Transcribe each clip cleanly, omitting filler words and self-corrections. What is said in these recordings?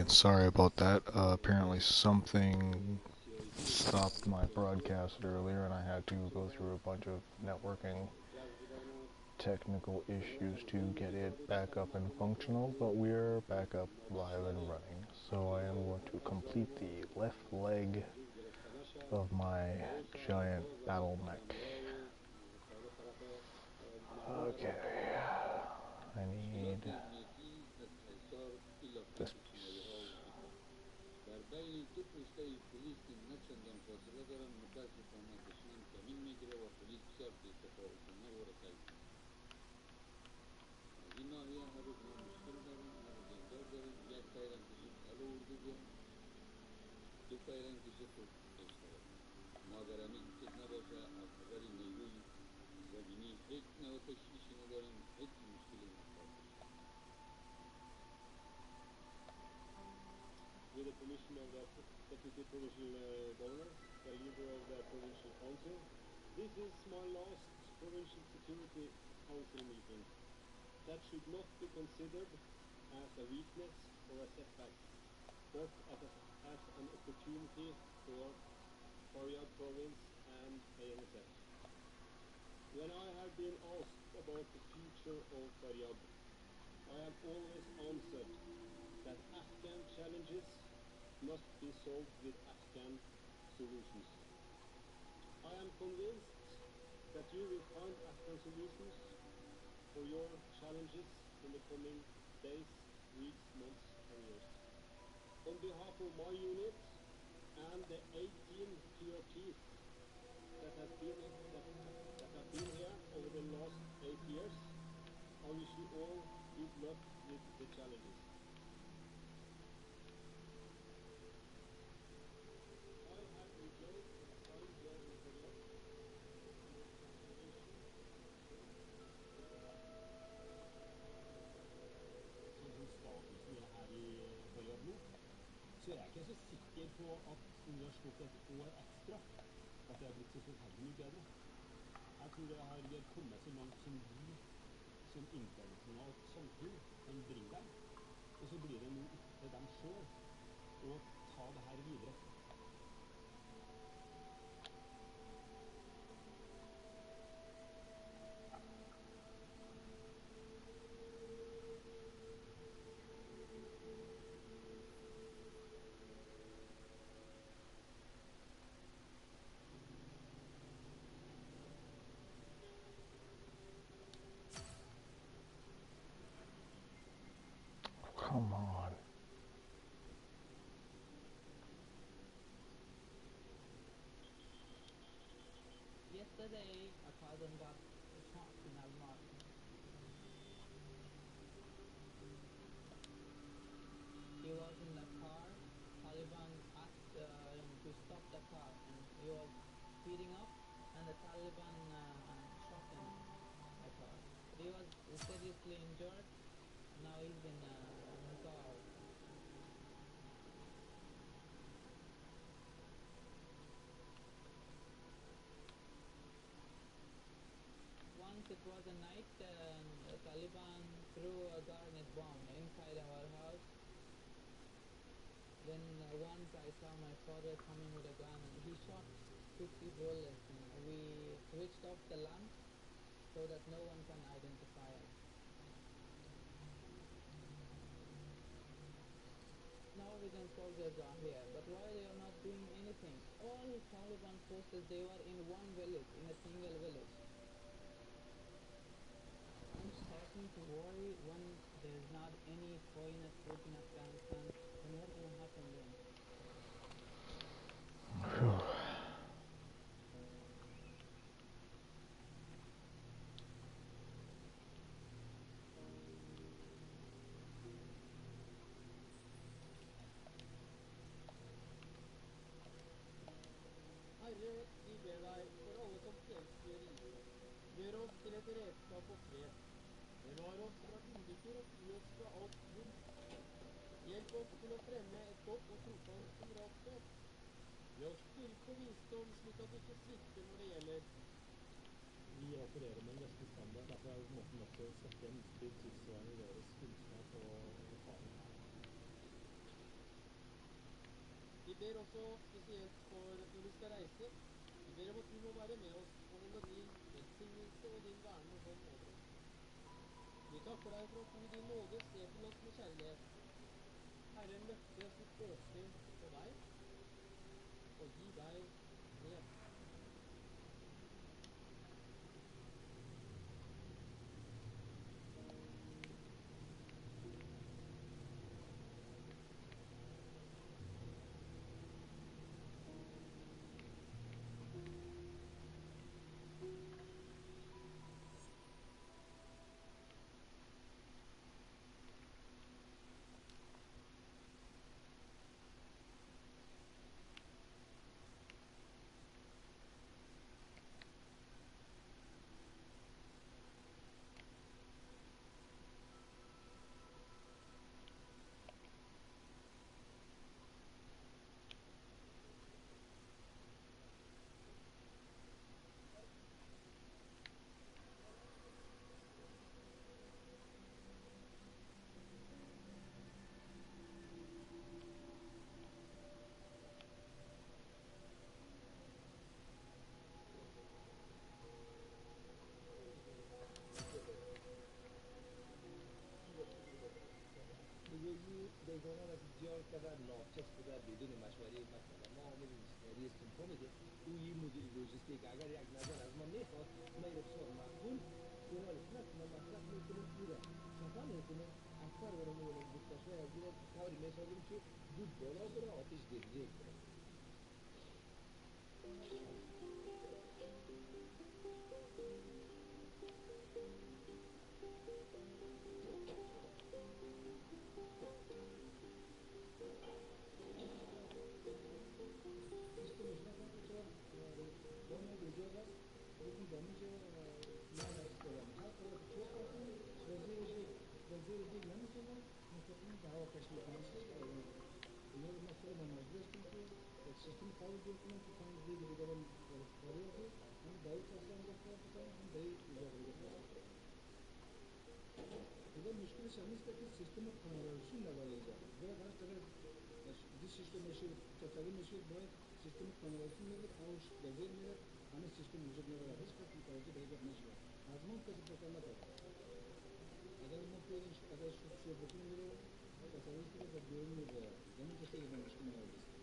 Sorry about that. Apparently something stopped my broadcast earlier and I had to go through a bunch of networking technical issues to get it back up and functional, but we're back up live and running. So I am going to complete the left leg of my giant battle mech. Okay, I need this piece. With the permission of the Deputy Provincial Governor, the leader of the Provincial Council, this is my last Provincial Security Council meeting. That should not be considered as a weakness or a setback, but as an opportunity for Faryab Province and ANSF. When I have been asked about the future of Faryab, I have always answered that Afghan challenges must be solved with Afghan solutions. I am convinced that you will find Afghan solutions for your challenges in the coming days, weeks, months, and years. On behalf of my unit and the 18 PRTs that have been here over the last 8 years, I wish you all good luck with the challenges. I have enjoyed my time here in Faryab. Sånn som statusen er her i Faryab nå, så er jeg ikke så sikker på at om vi har stått et år ekstra, at det har blitt så forferdelig mye bedre. Jeg tror vi har kommet så langt som vi som internasjonalt samfunn kan bringe dem, og så blir det nå opp til dem selv å ta det her videre. Come on. Yesterday, a cousin got shot in Almar. He was in the car. Taliban asked him to stop the car, and he was speeding up, and the Taliban shot him in the car. But he was seriously injured. Now he's in Lunakore. Once it was a night, the Taliban threw a garnet bomb inside our house. Then once I saw my father coming with a gun, and he shot 50 bullets, and we switched off the lamp so that no one can identify us. Norwegian soldiers are here, but why they are not doing anything? All Taliban forces, they were in one village, in a single village. I'm starting to worry when there's not any foreigner troops in Afghanistan, then what's going to happen then? Herre, vi ber deg for alle som tjenestegjør i Israel. Gjør oss til et redskap for fred. Bevar oss fra ulykker og fri oss fra alt vondt. Hjelp oss til å fremme et godt og trofast kamratskap. Gi oss styrke og visdom, slik at vi ikke svikter når det gjelder. Vi opererer med en vestlig standard, derfor er vi på en måte nødt til å sette en utstyr tilsvarende deres kunnskap og erfaring. Vi ber også spesielt for når vi skal reise, vi ber om at du må være med oss, og må la din velsignelse og din vernende hånd over oss. Vi takker deg for at du i din nåde ser til oss med kjærlighet. Herren løfte sitt åsyn på deg og gi deg fred. بجزی دیگران از جای kadar ناچس بوده بدون مشوره ما ما آمدیم رئیس فهمیده اوی مدیر لوجستیک اگر یک نظر از ما میخواد ما بسیار مقبول کنالش نکنم مصرف میکنیم میره صفا میکنیم از پرورم میبینیم گفتشوی از دیره طوری میسازیم که دود بالا بره آتش دیگ بره سیستمش نکنم که چرا با ما ایجاد است بکنم دمیجه من استرام هر طرف چوب کنم وزیر دیگ نمیتونم مستقیم به هوا کش میکنم اینا رو مثلا من مجبور هستم که یک سیستم طوری جور کنم که تانک دیگ دیگر هم فریازی هم دایی کسی هم دستگاه بکنم هم دایی ایجاد رو بکنم دیگر مشکلش هم نیست که سیستم کانالاسیون نداره اینجا باید هر طرف دی سیستم میشه تطبیق میشه باید سیستم کانالاسیون میره آوش وزیر میره همه سیستم وجود نداره هیچ کس متوجه به اینجا نشده از ما کسی فکر نکنه اگر ما پیدا اگر شو بکنیم رو تصور کنید در بیرون میره زمین که خیلی مشکل موجود است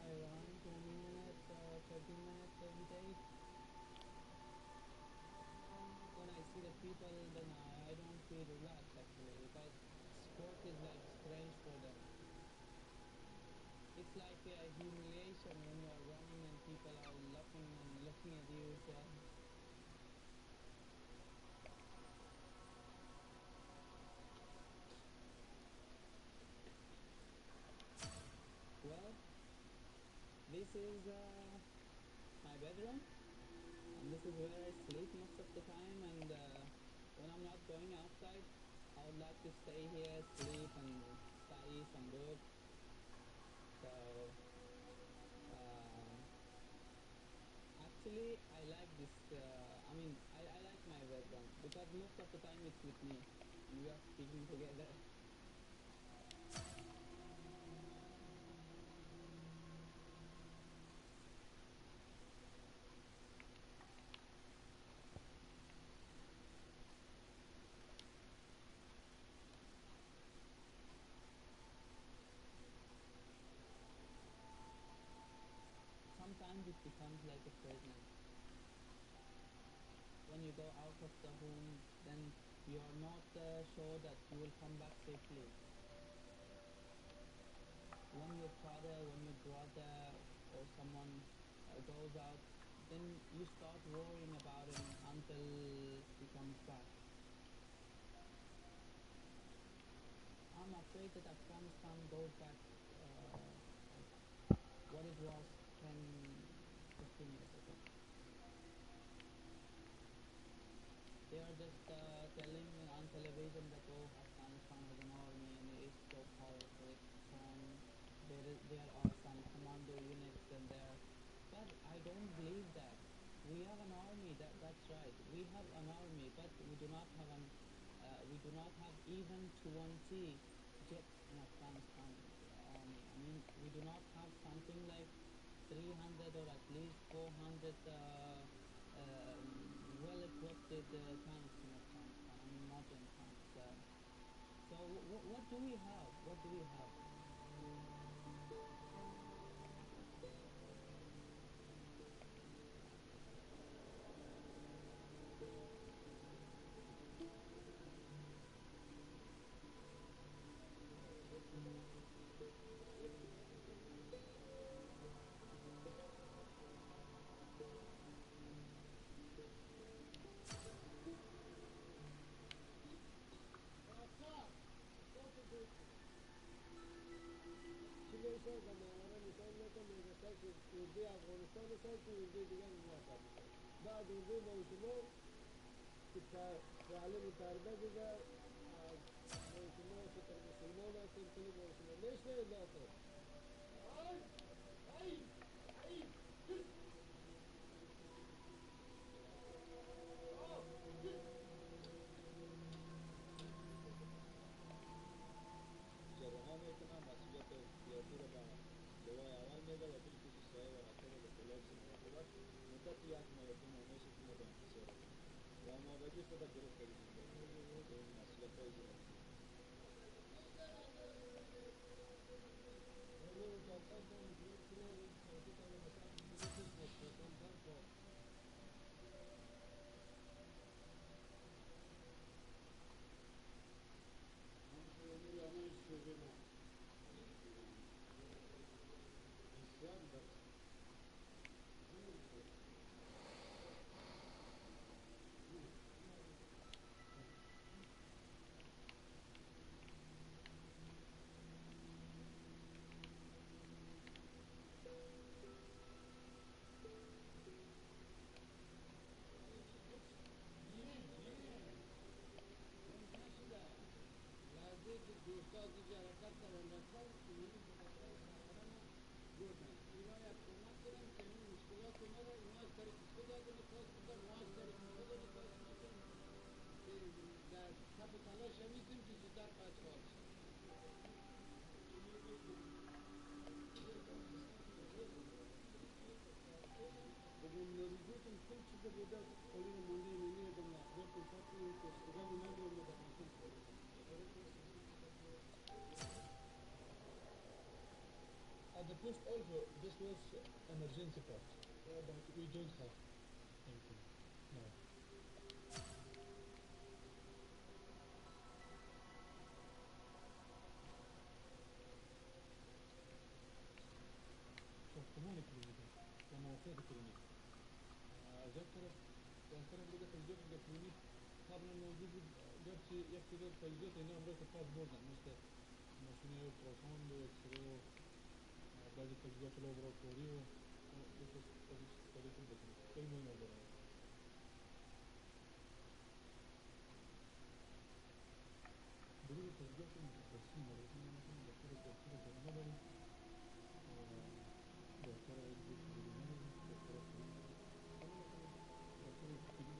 I run 20 minutes or 30 minutes every day. When I see the people, then I don't feel relaxed actually because sport is like strange for them. It's like a humiliation when you are running and people are laughing and looking at you. So well, this is my bedroom, and this is where I sleep most of the time. And when I'm not going outside, I would like to stay here, sleep, and study some books. So actually, I like this. I like my bedroom because most of the time it's with me, and we are speaking together. Sometimes it becomes like a prison. When you go out of the home, then you are not sure that you will come back safely. When your father, when your brother, or someone goes out, then you start worrying about him until he comes back. I'm afraid that Afghanistan goes back what it was 10, 15 years ago. They are just telling on television that, oh, Afghanistan has an army and it is so powerful, it's strong. there are some commando units in there, but I don't believe that. We have an army, that's right. We have an army, but we do not have even 20 jets in Afghanistan army. I mean, we do not have something like 300 or at least 400 well-equipped tanks in Afghanistan. I mean, modern tanks. So what do we have? What do we have? چی زمانه مثال نکن میگسته که اردوی افغانستان سای که اردوی دیگر موفق میشه بعد اردوی ما شما که تعلیم پرده دیده از ما شما ستر مسلمان هستیم کلی ما شما میشنید داخل آی آی آی جراحا میکنن مسئولیت احتیاطی را به لوای اول میده و دل کسی سایه و رکب به پلاکس مراقبت مدت یک ماه یا دو ماه میشه که ما به انتظار هستیم و ما بگی خود گرفته بودیم به این مسئولیت های زندگی دوستان دیگه حرکت کردن رفتن اینجوری بودن گفتن اینا یک کمک کردن که این مشکلات ما را اونا از طریق خود نکاس بودن ما از طریق خود نکاس میکنیم که در تب و تلاش همیستیم که زودتر بچه حال شد بگم نریزوتون کل چیز بوده قلیل مونده اینه دم اخبارتون پاکی که استغام نداریم ما در مکان At the post also, this was emergency part, but we don't have anything now. ساختمان کلینیک و موافق کلینیک از یک طرف دیگه تجهیزات کلینیک قبلا موجود بود گرچه یک تعداد تجهیزات اینا هم را که پس بردن مثل ماشین اولتراساند و اکسره و بعضی تجهیزات لابراتواری و بس استفاده کنید بکنید خیلی مهم از دارم بدون تجهیزات متخصصین مربوطین مثلا دکتر جراحه داریم دکتر ویژگی نداریم دکتر دکتر ارتوپدی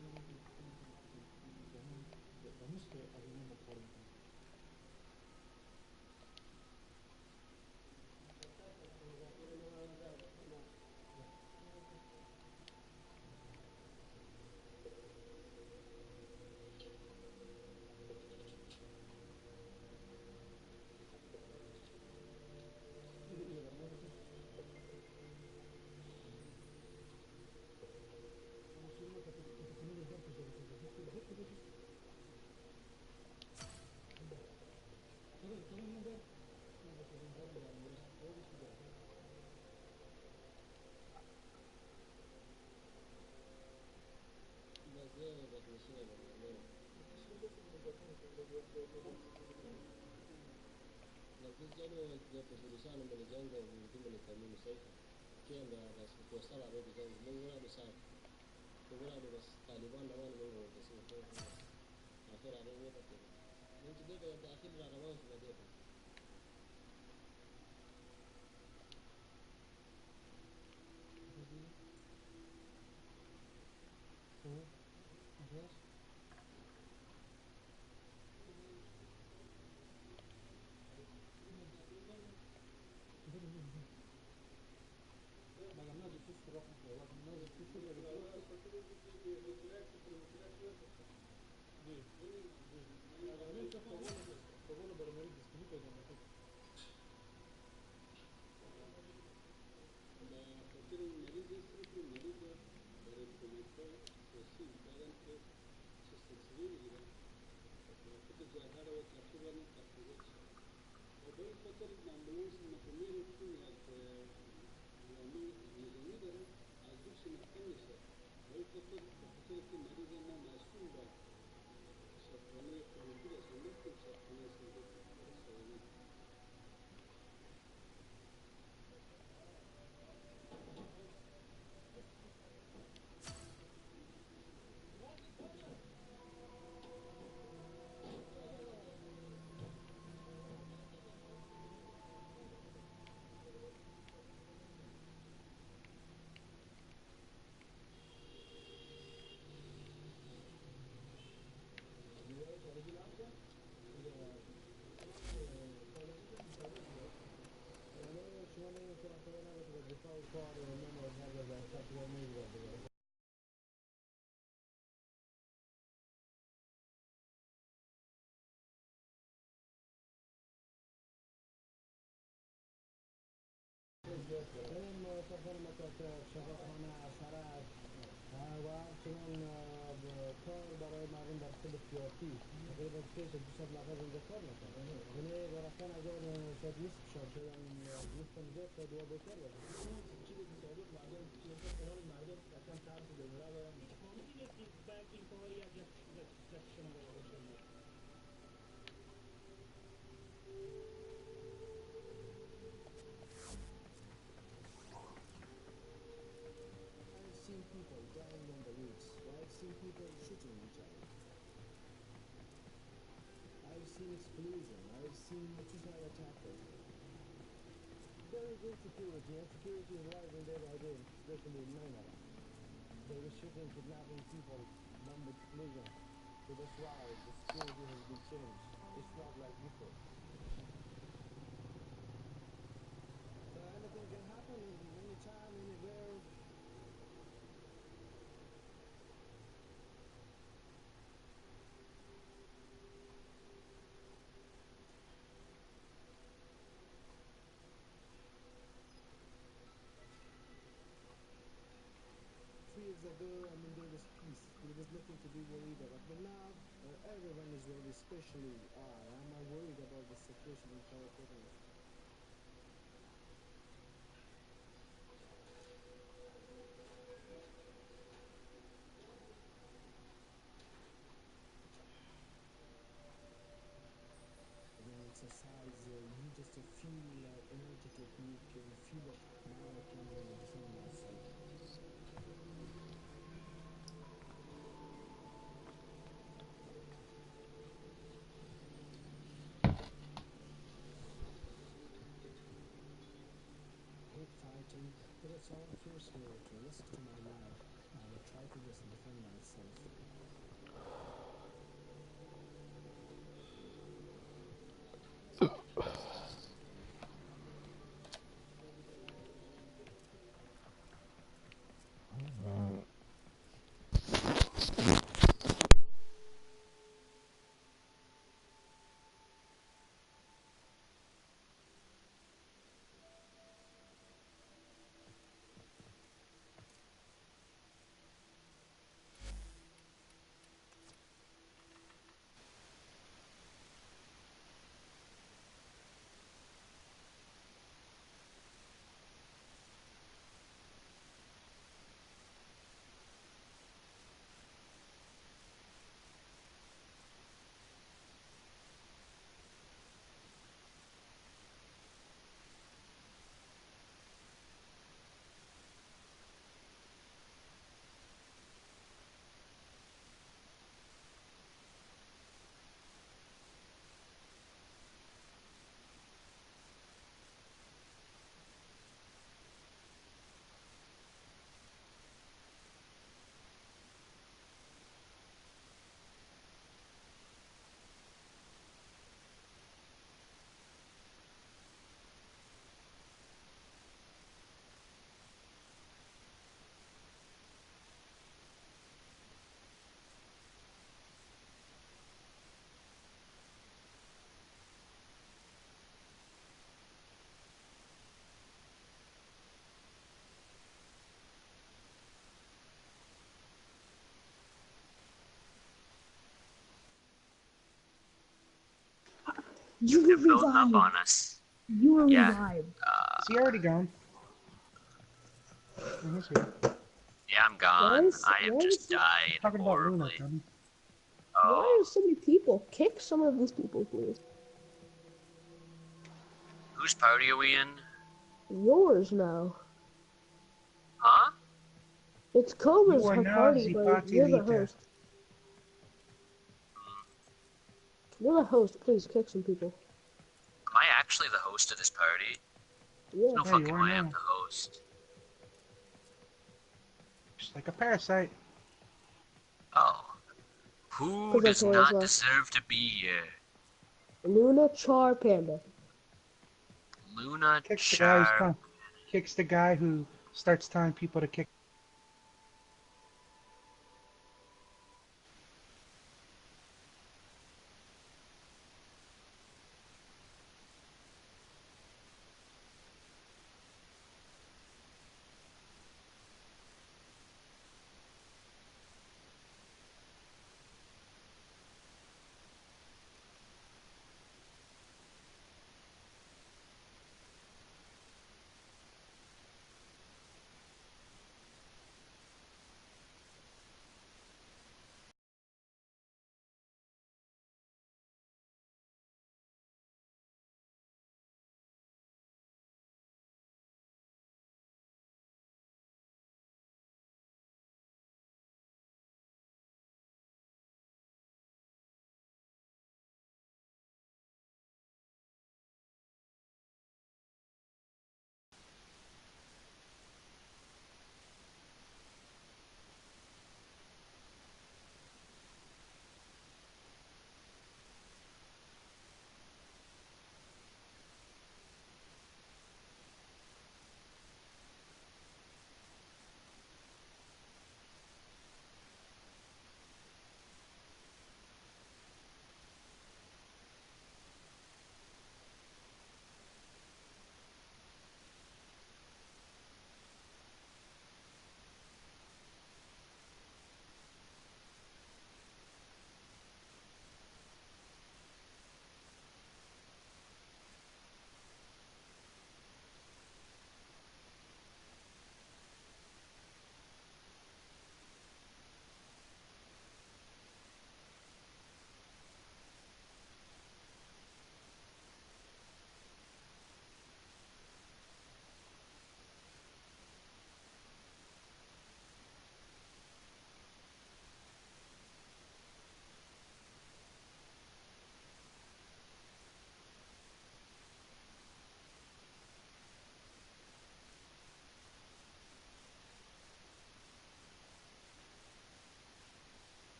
داریم که به نصف از اینا ما کار میکنیم جانو جات فلوسان من جنگ و من تامين سيف كان بس بتوصل على جنگ من ولا مساعد ولا بس طالبان نوال من بس آخر على وين كده من كده داخل على رواه في مدينة Yes. Magari tu sulla cupola, magari tu sulla cupola. Magari tu favore per me distribuito da me. Facere un meridiano distribuito, un meridiano per il commento, sì, anche sostanzialmente, perché già era o trafugano trafugos. وبين فترة الأمبولانس المقامير الكيمياء الميزانية عزوز مكانسة وبين فترة المريضة ما مسؤولة سرطانية كولومبيا سمكة سرطانية سرطانية این سفر متوسط شفاخانه سرک و همچنین کار برای مردم در خود سیاسی تقریبا 200 نفر اینجا کار میکنن یعنی رفتن اگر شاید نیست شاید نیستم زیاد شاید دو بهتر باشه چیزی که ثابت مردم سیاست کنان مردم رفتن ترس و دلمره دارن میتونید باید این کاری از شما باشه I've seen people dying on the roads. I've seen people shooting each other. I've seen explosion. I've seen suicide attackers. There is insecurity. Insecurity is rising day by day, especially in Manila. They were shooting, kidnapping people, bomb explosion. So that's why the security has been changed. It's not like before. So anything can happen anytime, anywhere. Years ago, I mean, there was peace. There was nothing to be worried about. But now, everyone is worried, especially I. I'm worried about the situation in Karakorum. When exercise, you just feel energy technique and feel that now I can defend myself. Hate fighting, but it's all first to risk to my life. I will try to just defend myself. You were They're building up revived. on us. You were Yeah. revived. Is he already gone? Oh, he's here. Yeah, I'm gone. I have why just is, died Talking about Luna, horribly. dummy. why Oh, are so many people? Kick some of these people, please. whose party are we in? Yours now. Huh? It's Cobra's You are her now party, the but party you're the leader. host. You're the host. Please kick some people. Am I actually the host of this party? Yeah. No Yeah, you fucking are way I'm now. the host. Just like a parasite. Oh. Who 'Cause does that's what it's not like. deserve to be here? Luna Char Panda. Luna Kicks the guy who's Char. telling, kicks the guy who starts telling people to kick.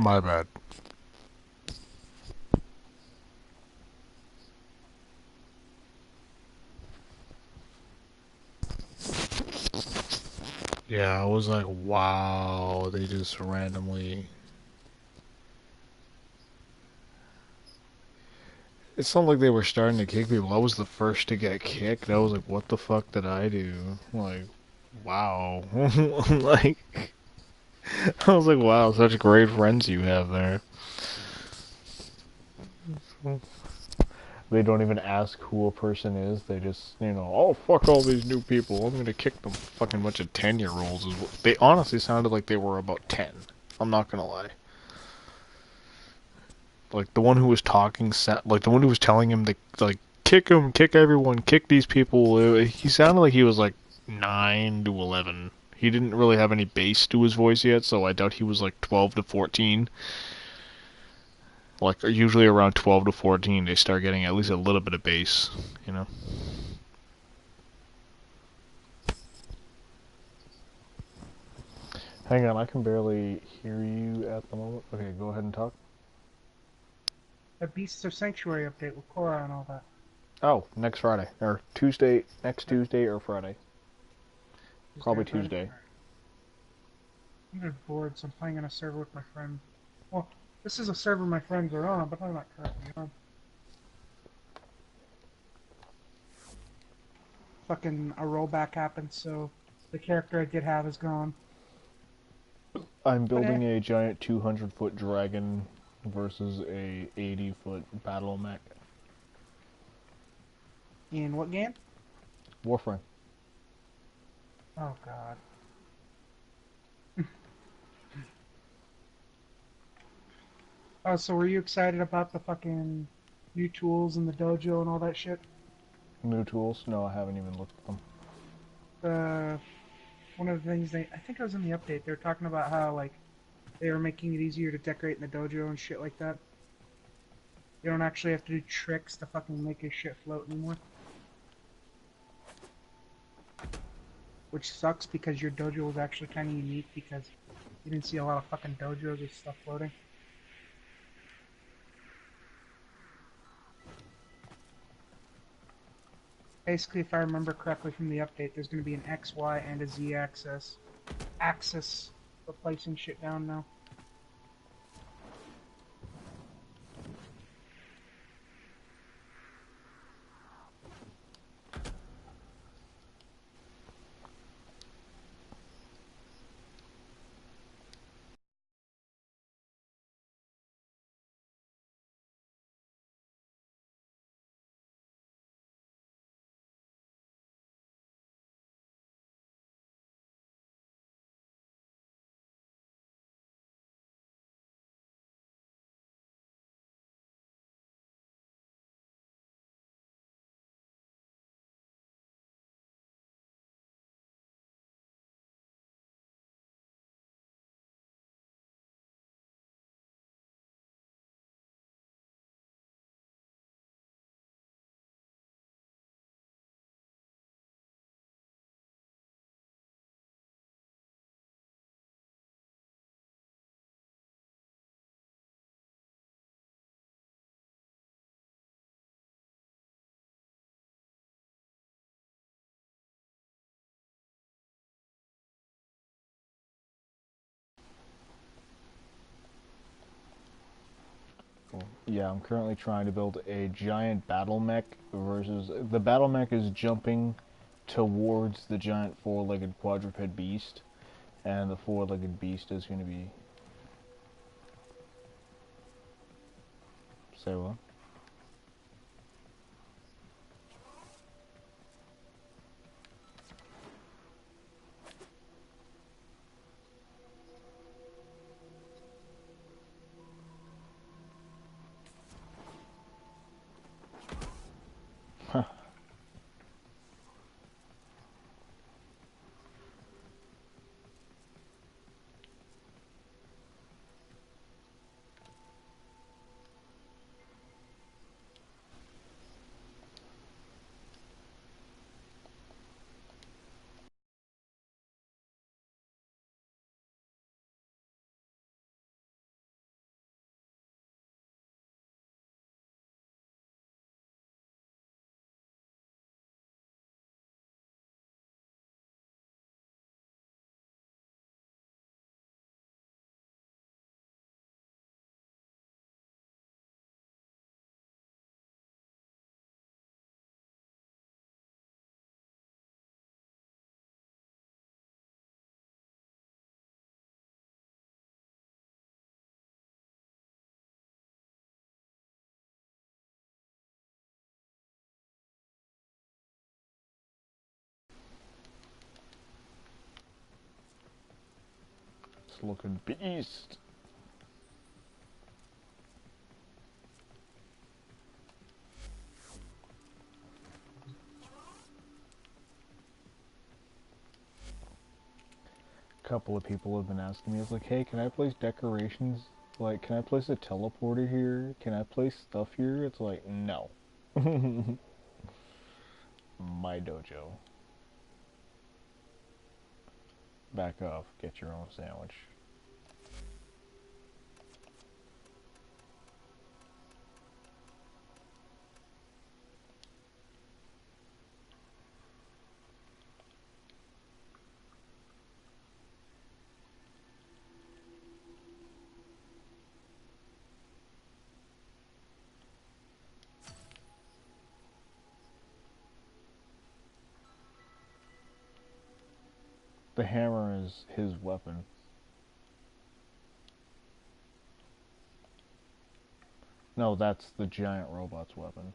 My bad. Yeah, I was like, wow, they just randomly... It's not like they were starting to kick people. I was the first to get kicked. I was like, what the fuck did I do? Like, wow. Like, I was like, wow, such great friends you have there. They don't even ask who a person is. They just, oh, fuck all these new people. I'm gonna kick them. Fucking bunch of 10-year-olds. They honestly sounded like they were about 10. I'm not gonna lie. Like, the one who was talking, like, the one who was telling him to, like, kick him, kick everyone, kick these people, he sounded like he was, like, 9 to 11. He didn't really have any bass to his voice yet, so I doubt he was, like, 12 to 14. Like, usually around 12 to 14, they start getting at least a little bit of bass, you know? Hang on, I can barely hear you at the moment. Okay, go ahead and talk. A Beasts of Sanctuary update with Korra and all that. Oh, next Friday. Or Tuesday, next Tuesday or Friday. Probably Friday. Tuesday. I'm just bored, so I'm playing on a server with my friend. Well, this is a server my friends are on, but I'm not currently on. Fucking a rollback happened, so the character I did have is gone. I'm building a giant 200-foot dragon versus a 80-foot battle mech. In what game? Warframe. Oh god. Oh, so were you excited about the fucking new tools and the dojo and all that shit? New tools? No, I haven't even looked at them. One of the things I think it was in the update, they were talking about how, like, they were making it easier to decorate in the dojo and shit like that. You don't actually have to do tricks to fucking make your shit float anymore. Which sucks because your dojo was actually kind of unique because you didn't see a lot of fucking dojos with stuff floating. Basically, if I remember correctly from the update, there's going to be an X, Y, and a Z axis replacing shit down now. Cool. Yeah, I'm currently trying to build a giant battle mech versus... The battle mech is jumping towards the giant four-legged quadruped beast, and the four-legged beast is going to be... Say what? nice looking beast. Couple of people have been asking me, it's like, hey, can I place decorations? Like, can I place a teleporter here? Can I place stuff here? It's like, no. My dojo. Back off, get your own sandwich. The hammer is his weapon. No, that's the giant robot's weapon.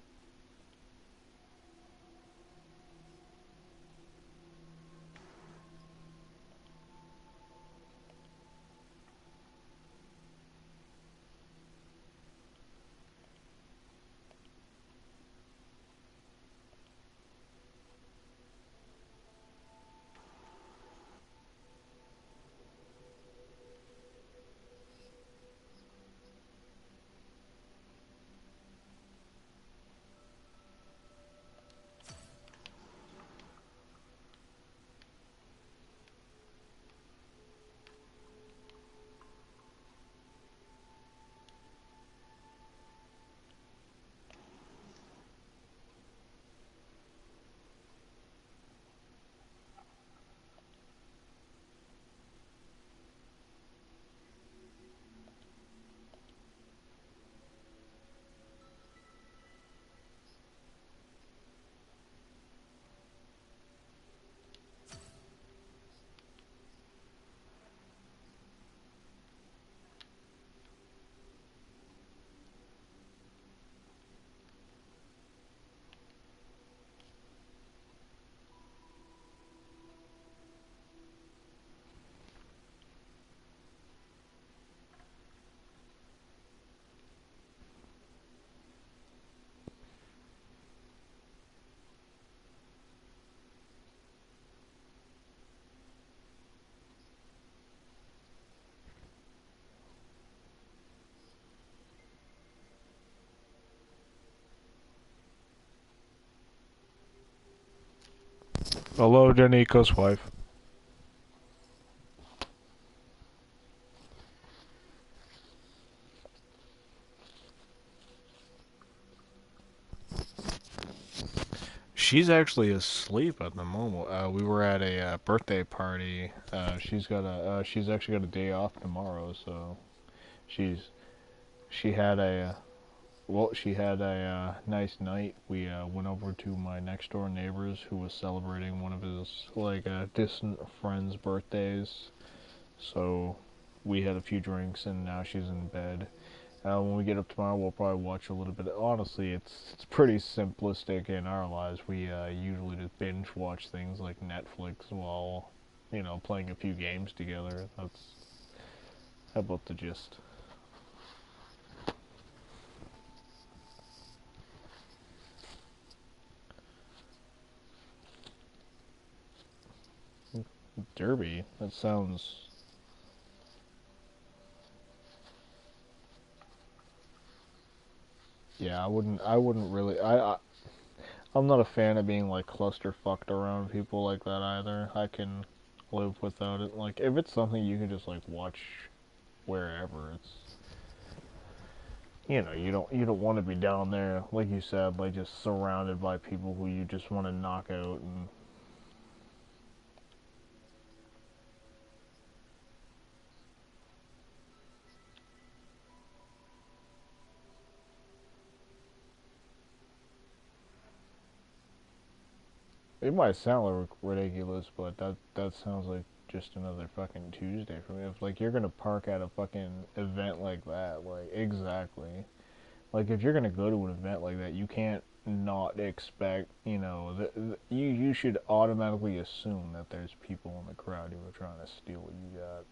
Hello, Danico's wife. She's actually asleep at the moment. We were at a birthday party. She's actually got a day off tomorrow, so she's she had a she had a nice night. We went over to my next door neighbor's who was celebrating one of his like distant friends' birthdays. So we had a few drinks and now she's in bed. When we get up tomorrow, we'll probably watch a little bit. Honestly, it's pretty simplistic in our lives. We usually just binge watch things like Netflix while, playing a few games together. That's about the gist. Derby. That sounds. Yeah, I wouldn't. I wouldn't really. I'm not a fan of being like clusterfucked around people like that either. I can live without it. Like if it's something you can just like watch wherever, it's you don't want to be down there like you said, like just surrounded by people who you just want to knock out. And it might sound like ridiculous, but that sounds like just another fucking Tuesday for me. If like you're gonna park at a fucking event like that, like exactly, like if you're gonna go to an event like that, you can't not expect, you should automatically assume that there's people in the crowd who are trying to steal what you got.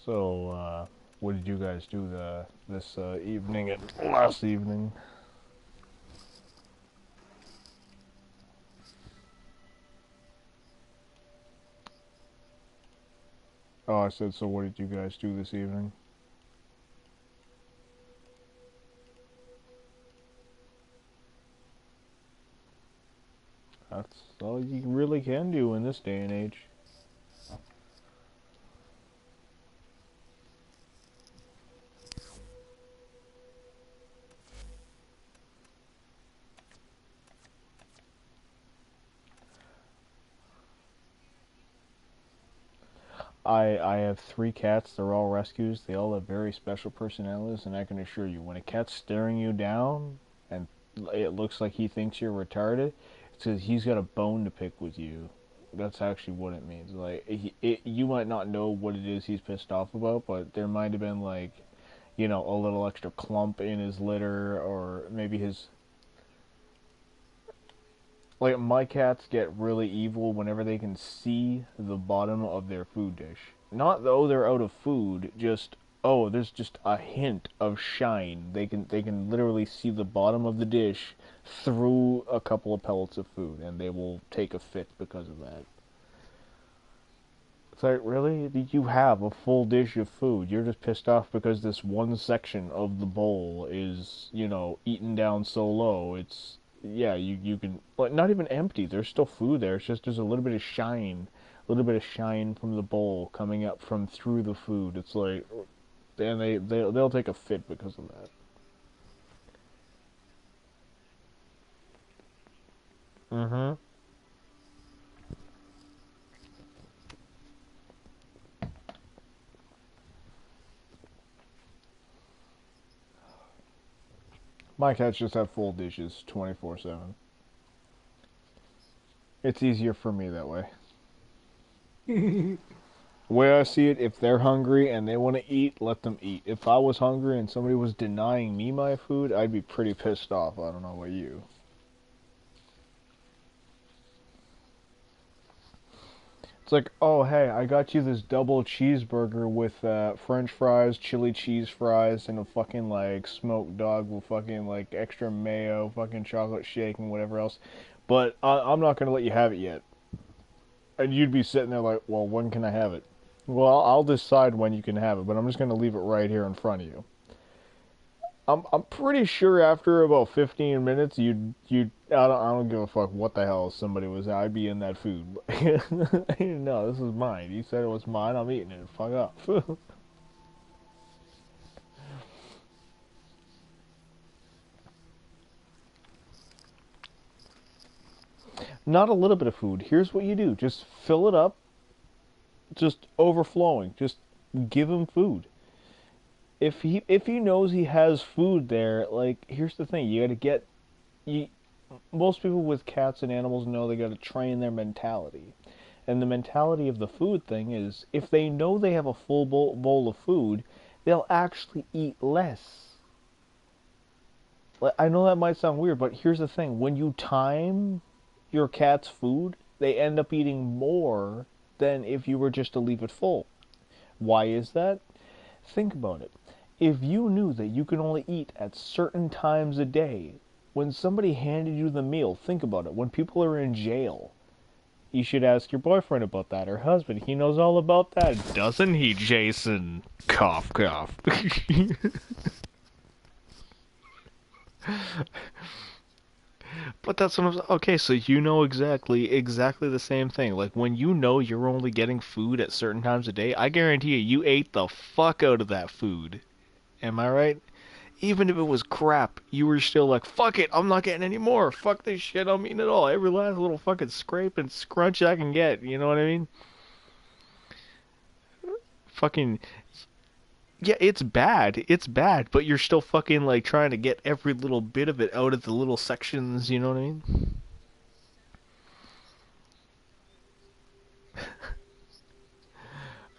So, what did you guys do this evening and last evening? Oh, I said, so what did you guys do this evening? That's all you really can do in this day and age. I have 3 cats. They're all rescues. They all have very special personalities, and I can assure you, when a cat's staring you down and it looks like he thinks you're retarded, it's because he's got a bone to pick with you. That's actually what it means. Like, you might not know what it is he's pissed off about, but there might have been, like, you know, a little extra clump in his litter, or maybe his... Like, my cats get really evil whenever they can see the bottom of their food dish. Not though they're out of food, just, oh, there's just a hint of shine. They can literally see the bottom of the dish through a couple of pellets of food, and they will take a fit because of that. It's like, really? You have a full dish of food. You're just pissed off because this one section of the bowl is, you know, eaten down so low. It's, yeah, you can, like, not even empty. There's still food there. It's just there's a little bit of shine. A little bit of shine from the bowl coming up from through the food. It's like, and they'll take a fit because of that. Mm-hmm. My cats just have full dishes 24/7. It's easier for me that way. The way I see it, if they're hungry and they want to eat, let them eat. If I was hungry and somebody was denying me my food, I'd be pretty pissed off. I don't know about you. It's like, oh, hey, I got you this double cheeseburger with French fries, chili cheese fries, and a fucking, like, smoked dog with fucking, like, extra mayo, fucking chocolate shake, and whatever else. But I'm not going to let you have it yet. And you'd be sitting there like, well, when can I have it? Well, I'll decide when you can have it, but I'm just going to leave it right here in front of you. I'm pretty sure after about 15 minutes, I don't give a fuck what the hell somebody was. I'd be in that food. No, this is mine. You said it was mine. I'm eating it. Fuck up. Not a little bit of food. Here's what you do: just fill it up, just overflowing. Just give him food. If he knows he has food there, like, here's the thing: you got to get you. Most people with cats and animals know they got to train their mentality. And the mentality of the food thing is, if they know they have a full bowl of food, they'll actually eat less. Like, I know that might sound weird, but here's the thing. When you time your cat's food, they end up eating more than if you were just to leave it full. Why is that? Think about it. If you knew that you could only eat at certain times a day, when somebody handed you the meal, think about it. When people are in jail, you should ask your boyfriend about that, or husband. He knows all about that, doesn't he, Jason? Cough, cough. But that's what I'm... Okay, so you know exactly the same thing. Like, when you know you're only getting food at certain times a day, I guarantee you ate the fuck out of that food. Am I right? Even if it was crap, you were still like, fuck it, I'm not getting any more. Fuck this shit, I'm eating it all. Every last little fucking scrape and scrunch I can get, you know what I mean? Fucking, yeah, it's bad, but you're still fucking, like, trying to get every little bit of it out of the little sections, you know what I mean?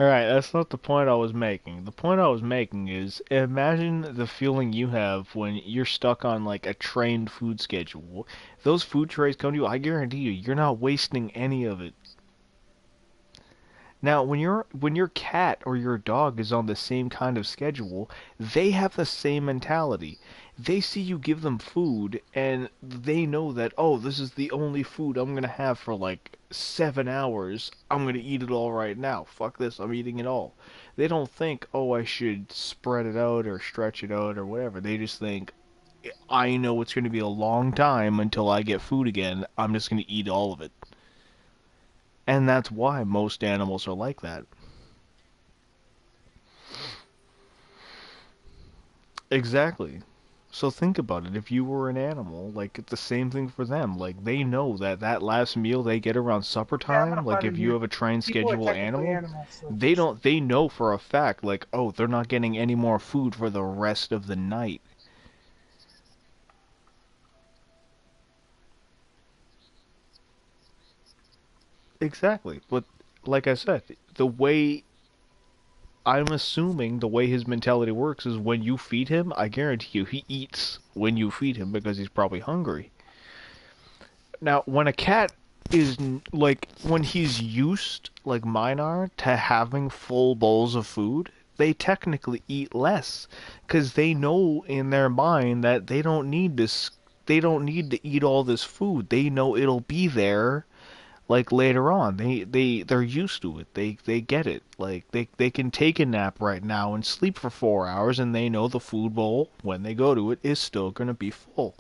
Alright, that's not the point I was making. The point I was making is, imagine the feeling you have when you're stuck on, like, a trained food schedule. Those food trays come to you, I guarantee you, you're not wasting any of it. Now, when your cat or your dog is on the same kind of schedule, they have the same mentality. They see you give them food and they know that, oh, this is the only food I'm gonna have for like 7 hours. I'm gonna eat it all right now. Fuck this, I'm eating it all. They don't think, oh, I should spread it out or stretch it out or whatever. They just think, I know it's gonna be a long time until I get food again. I'm just gonna eat all of it. And that's why most animals are like that. Exactly. So think about it. If you were an animal, like it's the same thing for them. Like they know that that last meal they get around supper Yeah, I'm gonna time, like butt if in you here. have a trained People are schedule technically animal, animals, so they don't they know for a fact like, oh, they're not getting any more food for the rest of the night. Exactly. But like I said, the way I'm assuming the way his mentality works is when you feed him, I guarantee you he eats when you feed him because he's probably hungry. Now, when a cat is like when he's used, like mine are, to having full bowls of food, they technically eat less because they know in their mind that they don't need this. They don't need to eat all this food. They know it'll be there like later on. They're used to it. They get it. Like they can take a nap right now and sleep for 4 hours, and they know the food bowl when they go to it is still gonna be full.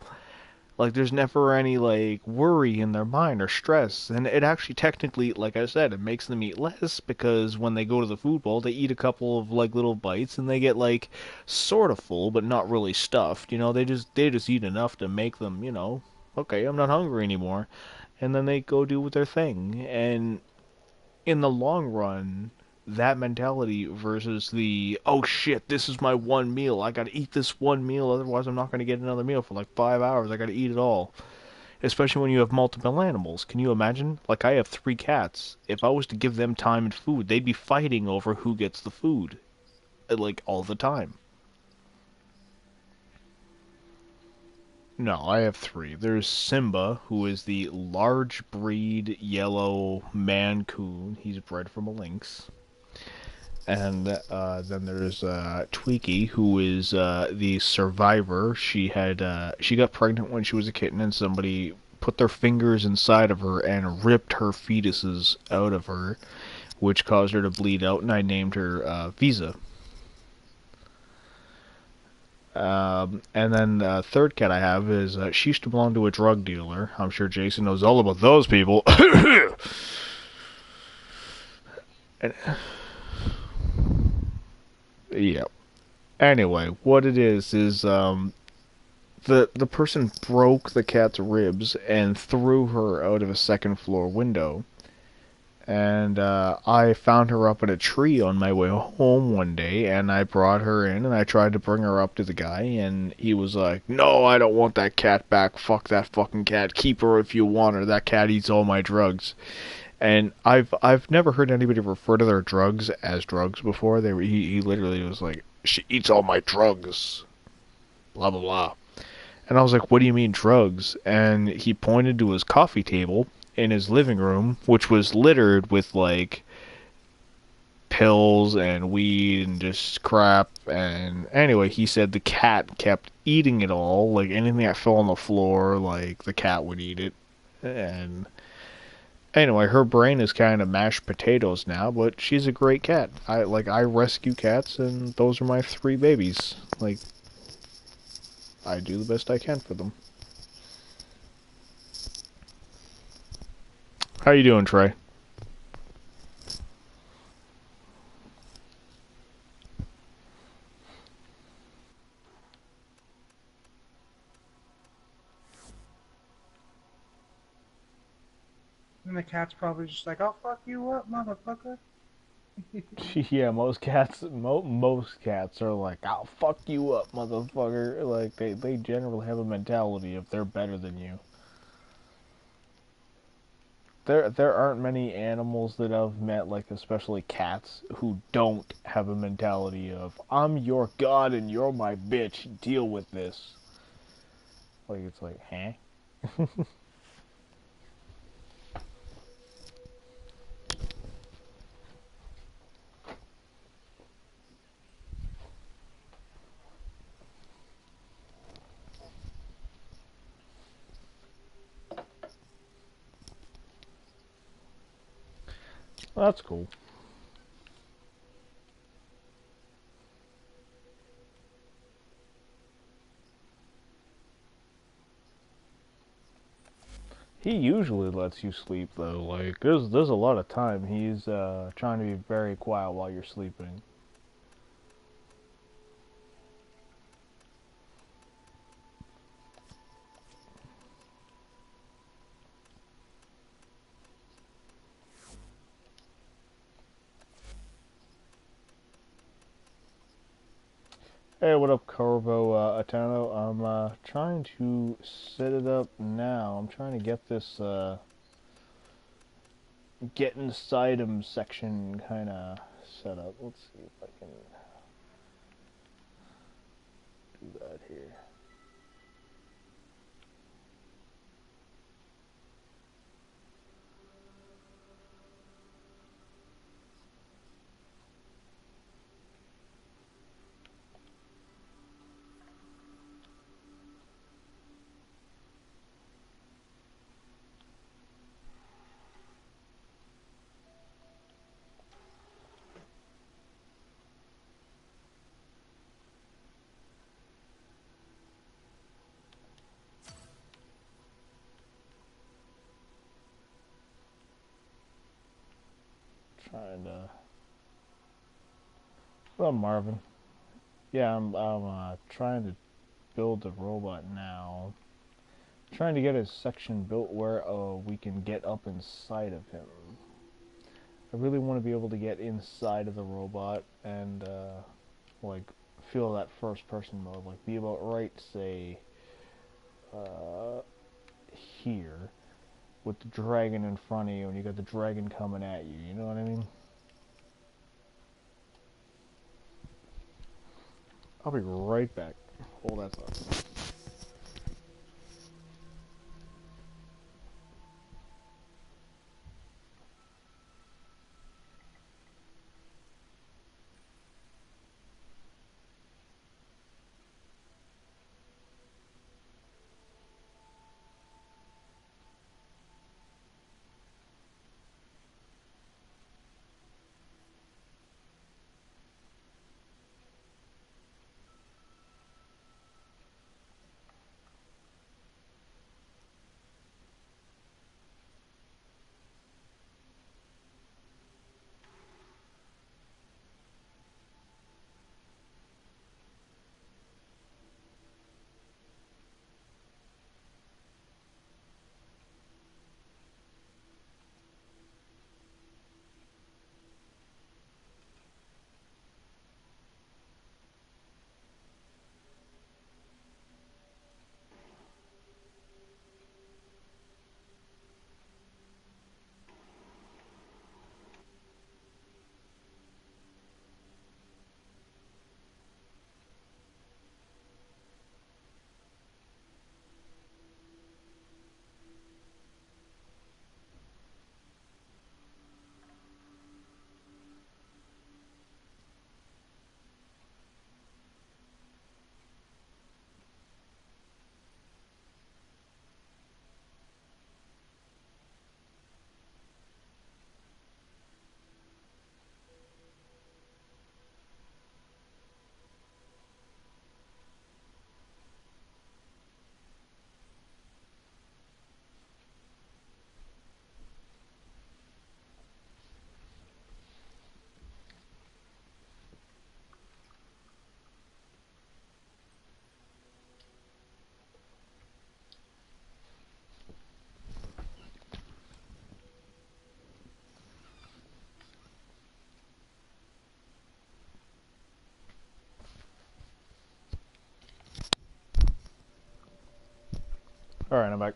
Like there's never any like worry in their mind or stress, and it actually technically, like I said, it makes them eat less because when they go to the food bowl, they eat a couple of like little bites and they get like sort of full but not really stuffed. You know, they just eat enough to make them, okay, I'm not hungry anymore, and then they go do their thing. And in the long run, that mentality versus the, oh shit, this is my one meal. I gotta eat this one meal, otherwise I'm not gonna get another meal for like 5 hours. I gotta eat it all. Especially when you have multiple animals. Can you imagine? Like, I have 3 cats. If I was to give them time and food, they'd be fighting over who gets the food. Like, all the time. No, I have 3. There's Simba, who is the large breed yellow Mancoon. He's bred from a lynx. And then there's Tweaky, who is the survivor. She got pregnant when she was a kitten, and somebody put their fingers inside of her and ripped her fetuses out of her, which caused her to bleed out. And I named her Visa. And then third cat I have is she used to belong to a drug dealer. I'm sure Jason knows all about those people. And, yeah. Anyway, what it is the person broke the cat's ribs and threw her out of a second floor window. And I found her up in a tree on my way home one day, and I brought her in, and I tried to bring her up to the guy, and he was like, "No, I don't want that cat back. Fuck that fucking cat. Keep her if you want her. That cat eats all my drugs." And I've never heard anybody refer to their drugs as drugs before. He literally was like, "She eats all my drugs." Blah blah blah. And I was like, "What do you mean drugs?" And he pointed to his coffee table in his living room, which was littered with like pills and weed and just crap. And anyway, he said the cat kept eating it all, like anything that fell on the floor, like the cat would eat it. And anyway, her brain is kind of mashed potatoes now, but she's a great cat. I rescue cats, and those are my 3 babies. Like I do the best I can for them. How you doing, Trey? and the cat's probably just like, "I'll fuck you up, motherfucker." Yeah, most cats are like, "I'll fuck you up, motherfucker." Like they generally have a mentality of they're better than you. There aren't many animals that I've met, like especially cats, who don't have a mentality of I'm your god and you're my bitch. Deal with this. Like it's like, huh? That's cool. He usually lets you sleep though. Like there's a lot of time he's trying to be very quiet while you're sleeping. Hey, what up, Corvo Atano? I'm trying to set it up now. I'm trying to get this get inside him section kind of set up. Let's see if I can do that here. Trying to. Well, Marvin. Yeah, I'm trying to build the robot now. Trying to get a section built where we can get up inside of him. I really want to be able to get inside of the robot and like feel that first person mode, like be about right, say here with the dragon in front of you and you got the dragon coming at you, you know what I mean? I'll be right back. Hold that thought. Alright, I'm back.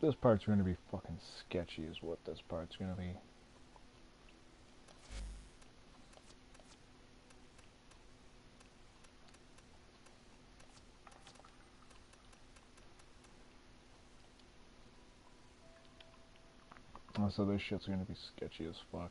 This part's going to be fucking sketchy is what this part's going to be. Oh, so this shit's gonna be sketchy as fuck.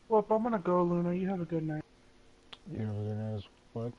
Well, I'm gonna go, Luna. You have a good night. You know, there is what?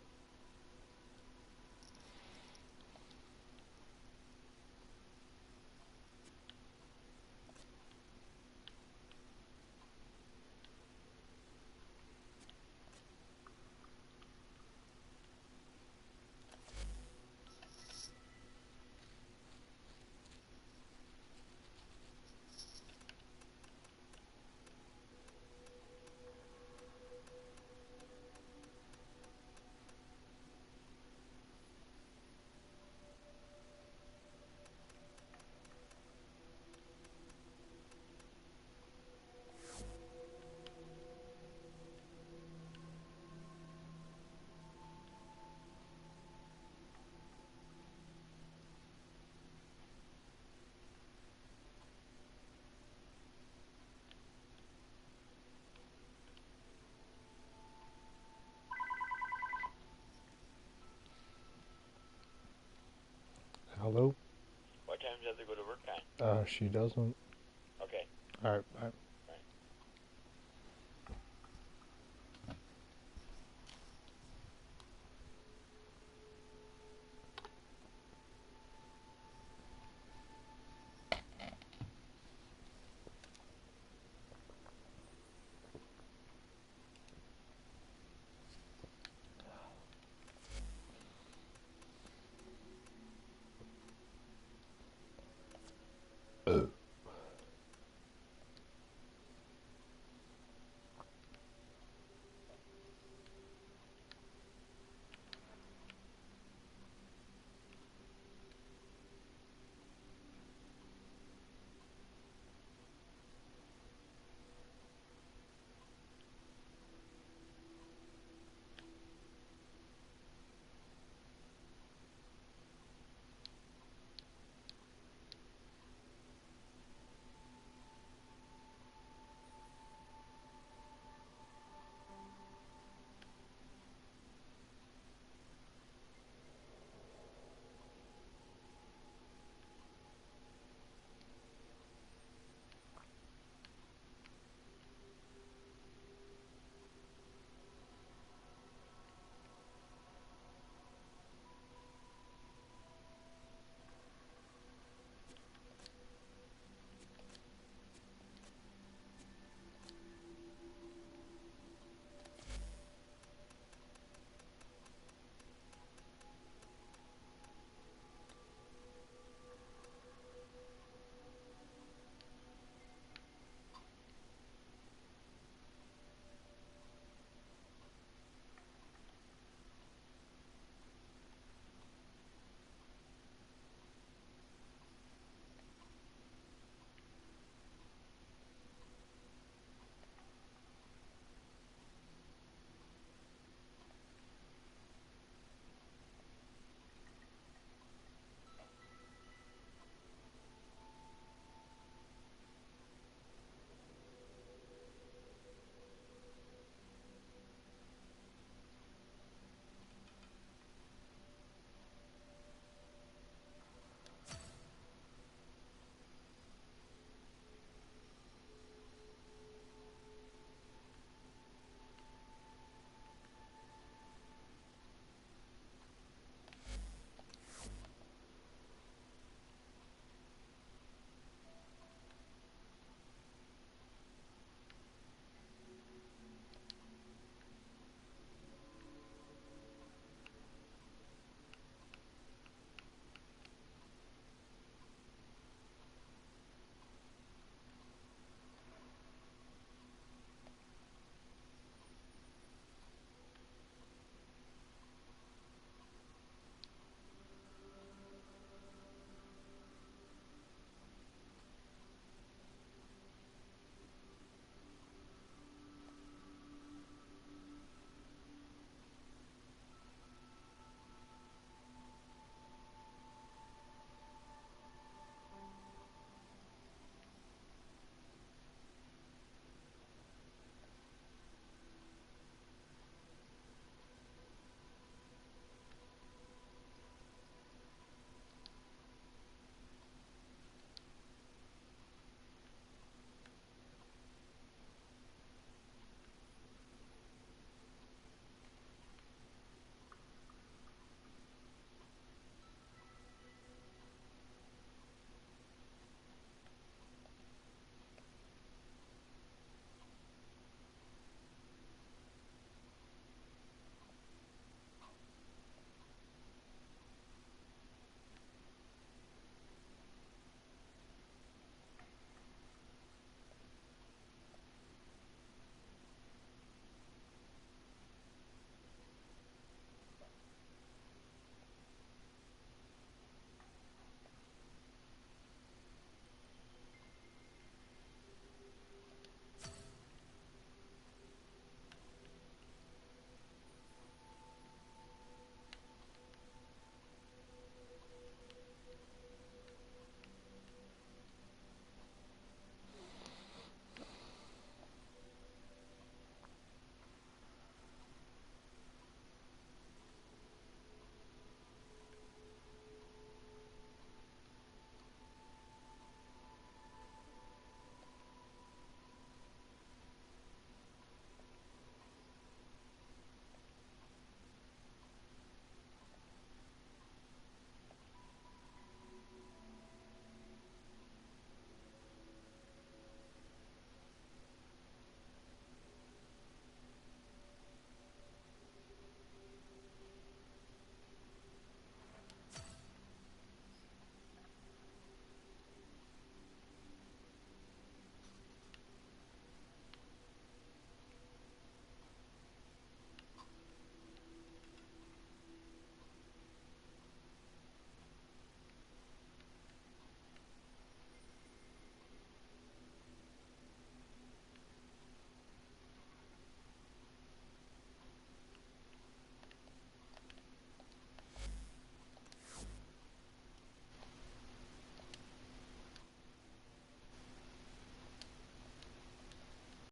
Hello? What time does it go to work on? She doesn't. Okay. Alright, bye.